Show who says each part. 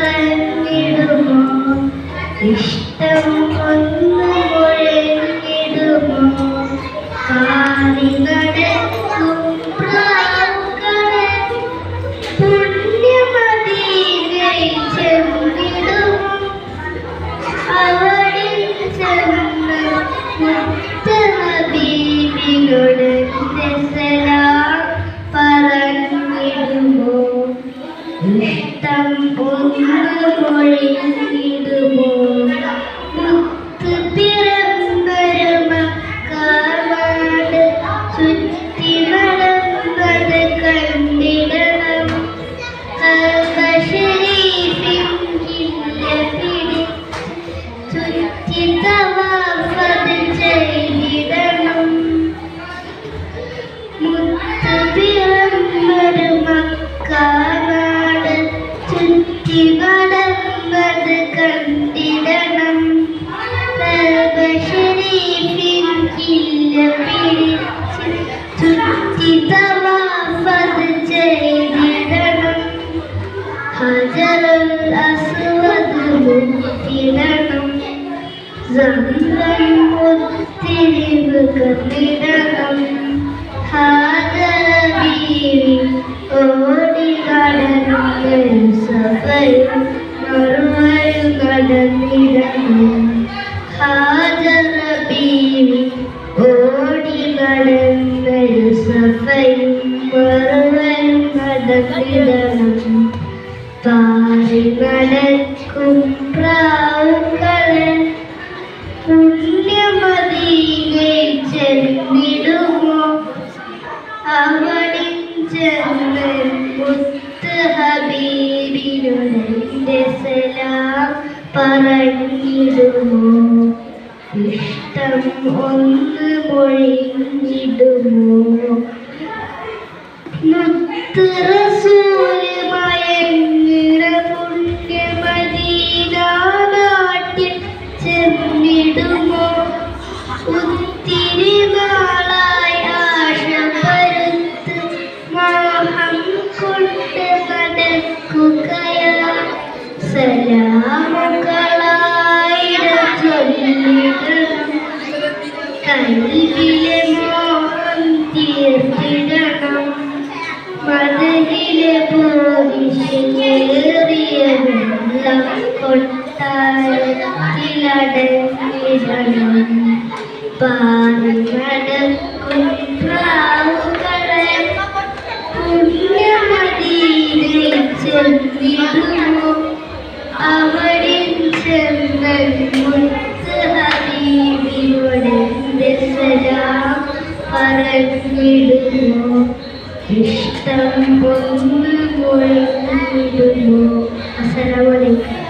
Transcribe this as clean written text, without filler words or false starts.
Speaker 1: പറഞ്ഞിടുമോ ഇഷ്ടം ഒന്ന് മുഴങ്ങിടുമോ പാടി നടക്കും പ്രാവുകളെ പുണ്യമദീനയിൽ ചെന്നിടുമോ അവളിൽ ചെന്ന് മുത്തനബീവിനോട് സലാം പറഞ്ഞിടുമോ ഇഷ്ടം ഒന്ന് മൊഴിഞ്ഞിടുമോ മുത്ത് പിറന്നൊരു മക്കാനാട് ചുറ്റി നടന്നത് കണ്ടിടണം ശരീഫിൻ കില്ല പിടി ചുറ്റി തവാഫത് ചെയ്തിടണം മുത്ത് പിറന്നൊരു മക്കാനാട് ചുറ്റി നടന്നത് കണ്ടിടണം ശരീഫിൻ കില്ല പിടിച്ച് ചുറ്റി തവാഫത് ചെയ്തിടണം ഹജറുൽ അസ്വദ് മുത്തിടണം സംസം മുത്തിരിവ് കത്തിടണം ഹാജറ ബീവി ഓടി നടന്നൊരു സഫയും മറുവരും നടന്നിടണം ഹാജറ ബീവി ഓടി നടന്നൊരു സഫയും മറുവരും നടന്നിടണം പാറി നടക്കും പ്രാവുകളെ പുണ്യമദീനയിൽ ചെന്നിടുമോ അവളിൽ ചെന്ന് മുത്ത് ഹബീബിനോട് സലാം പറഞ്ഞിടുമോ ഇഷ്ടം ഒന്ന് മൊഴിഞ്ഞിടുമോ മുത്ത് റസൂല് മയങ്ങിട പുണ്യമദീന നാട്ടിൽ ചെന്നിടുമോ ഒത്തിരി നാളായി ആശ പരുത്ത് മോഹം കൊണ്ട് നടക്കുകയാ സലാമുകളായിരം ചൊല്ലിടണം കൽവിലെ മോഹം തീർത്തിടണം മദനിലെ പോരിശേറിയ വെള്ളം കൊട്ടാരത്തിലടങ്ങിടണം പാറി നടക്കും പ്രാവുകളെ പുണ്യമദീനയിൽ ചെന്നിടുമോ അവളിൽ ചെന്ന മുത്ത് ഹബീബിനോട് സലാം പറഞ്ഞിടുമോ ഇഷ്ടം ഒന്ന് മൊഴിഞ്ഞിടുമോ അസ്സലാമു അലൈക്കും